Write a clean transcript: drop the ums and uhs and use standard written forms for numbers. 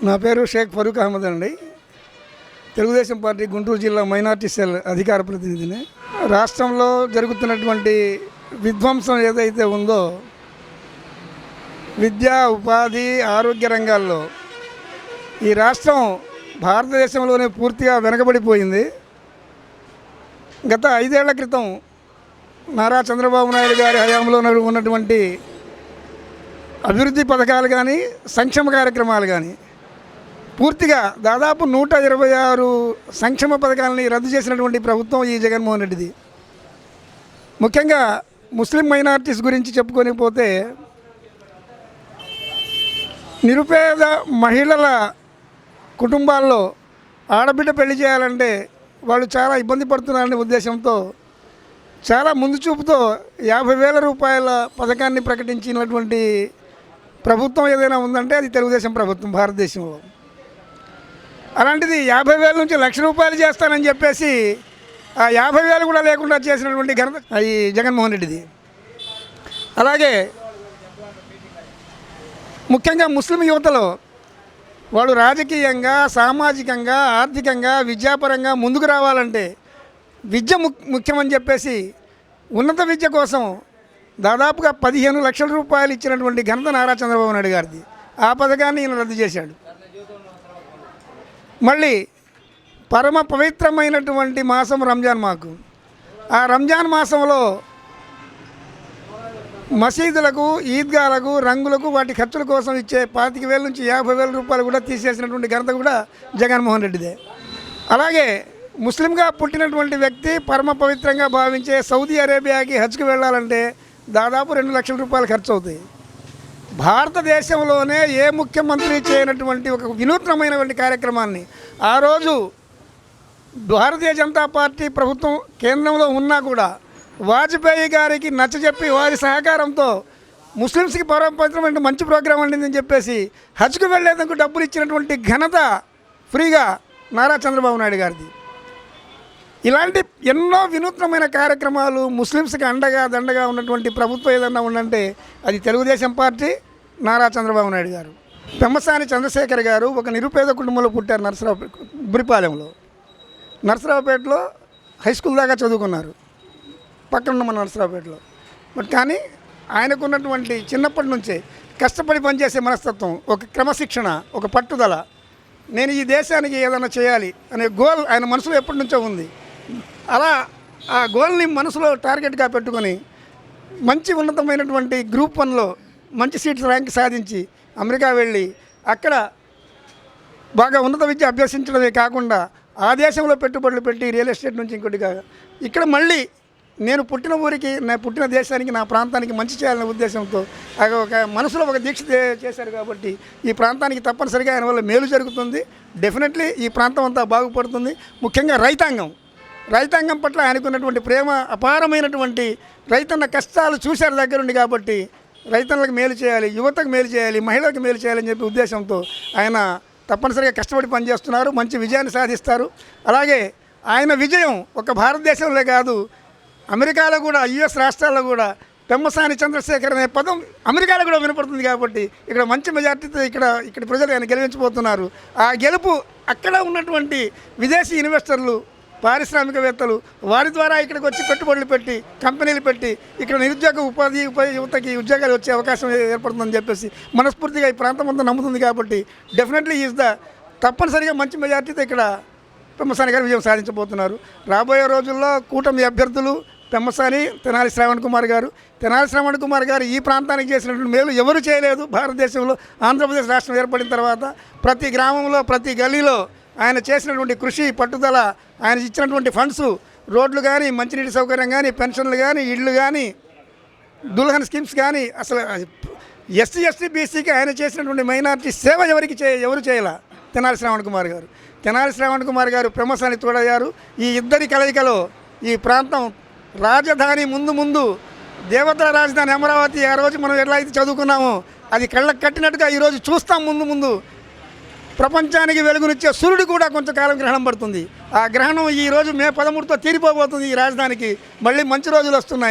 నా పేరు షేక్ ఫరూక్ అహ్మద్ అండి. తెలుగుదేశం పార్టీ గుంటూరు జిల్లా మైనార్టీ సెల్ అధికార ప్రతినిధిని. రాష్ట్రంలో జరుగుతున్నటువంటి విధ్వంసం ఏదైతే ఉందో, విద్యా, ఉపాధి, ఆరోగ్య రంగాల్లో ఈ రాష్ట్రం భారతదేశంలోనే పూర్తిగా వెనకబడిపోయింది. గత 5 ఏళ్ల క్రితం నారా చంద్రబాబు నాయుడు గారి హయాంలో ఉన్నటువంటి అభివృద్ధి పథకాలు కానీ, సంక్షేమ కార్యక్రమాలు కానీ పూర్తిగా దాదాపు 126 సంక్షేమ పథకాలని రద్దు చేసినటువంటి ప్రభుత్వం ఈ జగన్మోహన్ రెడ్డిది. ముఖ్యంగా ముస్లిం మైనారిటీస్ గురించి చెప్పుకొని పోతే, నిరుపేద మహిళల కుటుంబాల్లో ఆడబిడ్డ పెళ్లి చేయాలంటే వాళ్ళు చాలా ఇబ్బంది పడుతున్నారనే ఉద్దేశంతో చాలా ముందు చూపుతో 50,000 రూపాయల పథకాన్ని ప్రకటించినటువంటి ప్రభుత్వం ఏదైనా ఉందంటే అది తెలుగుదేశం ప్రభుత్వం భారతదేశంలో. అలాంటిది 50,000 నుంచి 1,00,000 రూపాయలు చేస్తానని చెప్పేసి ఆ 50,000 కూడా లేకుండా చేసినటువంటి ఘనత ఈ జగన్మోహన్ రెడ్డిది. అలాగే ముఖ్యంగా ముస్లిం యువతలో వాళ్ళు రాజకీయంగా, సామాజికంగా, ఆర్థికంగా, విద్యాపరంగా ముందుకు రావాలంటే విద్య ముఖ్యమని చెప్పేసి ఉన్నత విద్య కోసం దాదాపుగా 15 లక్షల రూపాయలు ఇచ్చినటువంటి ఘనత నారా చంద్రబాబు నాయుడు గారిది. ఆ పథకాన్ని ఈయన రద్దు చేశాడు. మళ్ళీ పరమ పవిత్రమైనటువంటి మాసం రంజాన్ మాకు. ఆ రంజాన్ మాసంలో మసీదులకు, ఈద్గాలకు, రంగులకు, వాటి ఖర్చుల కోసం ఇచ్చే 25,000 నుంచి 50,000 రూపాయలు కూడా తీసేసినటువంటి ఘనత కూడా జగన్మోహన్ రెడ్డిదే. అలాగే ముస్లింగా పుట్టినటువంటి వ్యక్తి పరమ పవిత్రంగా భావించే సౌదీ అరేబియాకి హజ్కి వెళ్ళాలంటే దాదాపు 2 లక్షల రూపాయలు ఖర్చు అవుతాయి. భారతదేశంలోనే ఏ ముఖ్యమంత్రి చేయనటువంటి ఒక వినూత్నమైనటువంటి కార్యక్రమాన్ని ఆ రోజు భారతీయ జనతా పార్టీ ప్రభుత్వం కేంద్రంలో ఉన్నా కూడా వాజ్పేయి గారికి నచ్చజెప్పి వారి సహకారంతో ముస్లిమ్స్కి పవిత్రమైన మంచి ప్రోగ్రాం అండిందని చెప్పేసి హజ్కు వెళ్ళేందుకు డబ్బులు ఇచ్చినటువంటి ఘనత ఫ్రీగా నారా చంద్రబాబు నాయుడు గారిది. ఇలాంటి ఎన్నో వినూత్నమైన కార్యక్రమాలు ముస్లిమ్స్కి అండగా దండగా ఉన్నటువంటి ప్రభుత్వం ఏదన్నా ఉందంటే అది తెలుగుదేశం పార్టీ, నారా చంద్రబాబు నాయుడు గారు. పెమ్మసాని చంద్రశేఖర్ గారు ఒక నిరుపేద కుటుంబంలో పుట్టారు. బురిపాలెంలో నర్సరావుపేటలో హై స్కూల్ దాకా చదువుకున్నారు, పక్కన మన నర్సరావుపేటలో. బట్ కానీ ఆయనకున్నటువంటి చిన్నప్పటి నుంచే కష్టపడి పనిచేసే మనస్తత్వం, ఒక క్రమశిక్షణ, ఒక పట్టుదల, నేను ఈ దేశానికి ఏదైనా చేయాలి అనే గోల్ ఆయన మనసులో ఎప్పటి నుంచో ఉంది. అలా ఆ గోల్ని మనసులో టార్గెట్గా పెట్టుకొని మంచి ఉన్నతమైనటువంటి గ్రూప్ 1లో మంచి సీట్స్ ర్యాంక్ సాధించి అమెరికా వెళ్ళి అక్కడ బాగా ఉన్నత విద్య అభ్యసించడమే కాకుండా ఆ దేశంలో పెట్టుబడులు పెట్టి రియల్ ఎస్టేట్ నుంచి ఇంకోటిగా ఇక్కడ మళ్ళీ నేను పుట్టిన ఊరికి, నేను పుట్టిన దేశానికి, నా ప్రాంతానికి మంచి చేయాలనే ఉద్దేశంతో ఒక మనసులో ఒక దీక్ష చేశారు. కాబట్టి ఈ ప్రాంతానికి తప్పనిసరిగా ఆయన వల్ల మేలు జరుగుతుంది. డెఫినెట్లీ ఈ ప్రాంతం అంతా బాగుపడుతుంది. ముఖ్యంగా రైతాంగం పట్ల ఆయనకున్నటువంటి ప్రేమ అపారమైనటువంటి, రైతన్న కష్టాలు చూశారు దగ్గరుండి. కాబట్టి రైతన్నలకు మేలు చేయాలి, యువతకు మేలు చేయాలి, మహిళలకు మేలు చేయాలని చెప్పి ఉద్దేశంతో ఆయన తప్పనిసరిగా కష్టపడి పనిచేస్తున్నారు. మంచి విజయాన్ని సాధిస్తారు. అలాగే ఆయన విజయం ఒక భారతదేశంలో కాదు, అమెరికాలో కూడా, US రాష్ట్రాల్లో కూడా పెమ్మసాని చంద్రశేఖర్ అనే పదం అమెరికాలో కూడా వినపడుతుంది. కాబట్టి ఇక్కడ మంచి మెజార్టీతో ఇక్కడ ప్రజలు ఆయన గెలిపించబోతున్నారు. ఆ గెలుపు అక్కడ ఉన్నటువంటి విదేశీ ఇన్వెస్టర్లు, పారిశ్రామికవేత్తలు వారి ద్వారా ఇక్కడికి వచ్చి పెట్టుబడులు పెట్టి, కంపెనీలు పెట్టి ఇక్కడ నిరుద్యోగ ఉపాధి యువతకి ఉద్యోగాలు వచ్చే అవకాశం ఏర్పడుతుందని చెప్పేసి మనస్ఫూర్తిగా ఈ ప్రాంతం అంతా నమ్ముతుంది. కాబట్టి డెఫినెట్లీ తప్పనిసరిగా మంచి మెజార్టీతో ఇక్కడ పెమ్మసాని గారు విజయం సాధించబోతున్నారు. రాబోయే రోజుల్లో కూటమి అభ్యర్థులు పెమ్మసాని, తెనాలి శ్రావణ్ కుమార్ గారు ఈ ప్రాంతానికి చేసినటువంటి మేలు ఎవరు చేయలేదు. భారతదేశంలో ఆంధ్రప్రదేశ్ రాష్ట్రం ఏర్పడిన తర్వాత ప్రతి గ్రామంలో, ప్రతి గల్లీలో ఆయన చేసినటువంటి కృషి, పట్టుదల, ఆయన ఇచ్చినటువంటి ఫండ్స్, రోడ్లు కానీ, మంచినీటి సౌకర్యం కానీ, పెన్షన్లు కానీ, ఇళ్ళు కానీ, దుల్హన్ స్కీమ్స్ కానీ, అసలు SC, ST, BCకి ఆయన చేసినటువంటి మైనారిటీ సేవ ఎవరు చేయాల? తెనాలి శ్రావణ్ కుమార్ గారు పెమ్మసాని తోడయ్యారు. ఈ ఇద్దరి కలయికలో ఈ ప్రాంతం రాజధాని ముందు దేవతల రాజధాని అమరావతి ఆ రోజు మనం ఎట్లా అయితే చదువుకున్నామో అది కళ్ళకు కట్టినట్టుగా ఈరోజు చూస్తాం. ముందు ప్రపంచానికి వెలుగునిచ్చే సూర్యుడు కూడా కొంతకాలం గ్రహణం పడుతుంది. ఆ గ్రహణం ఈరోజు మే 13తో తీరిపోబోతుంది. ఈ రాజధానికి మళ్ళీ మంచి రోజులు వస్తున్నాయి.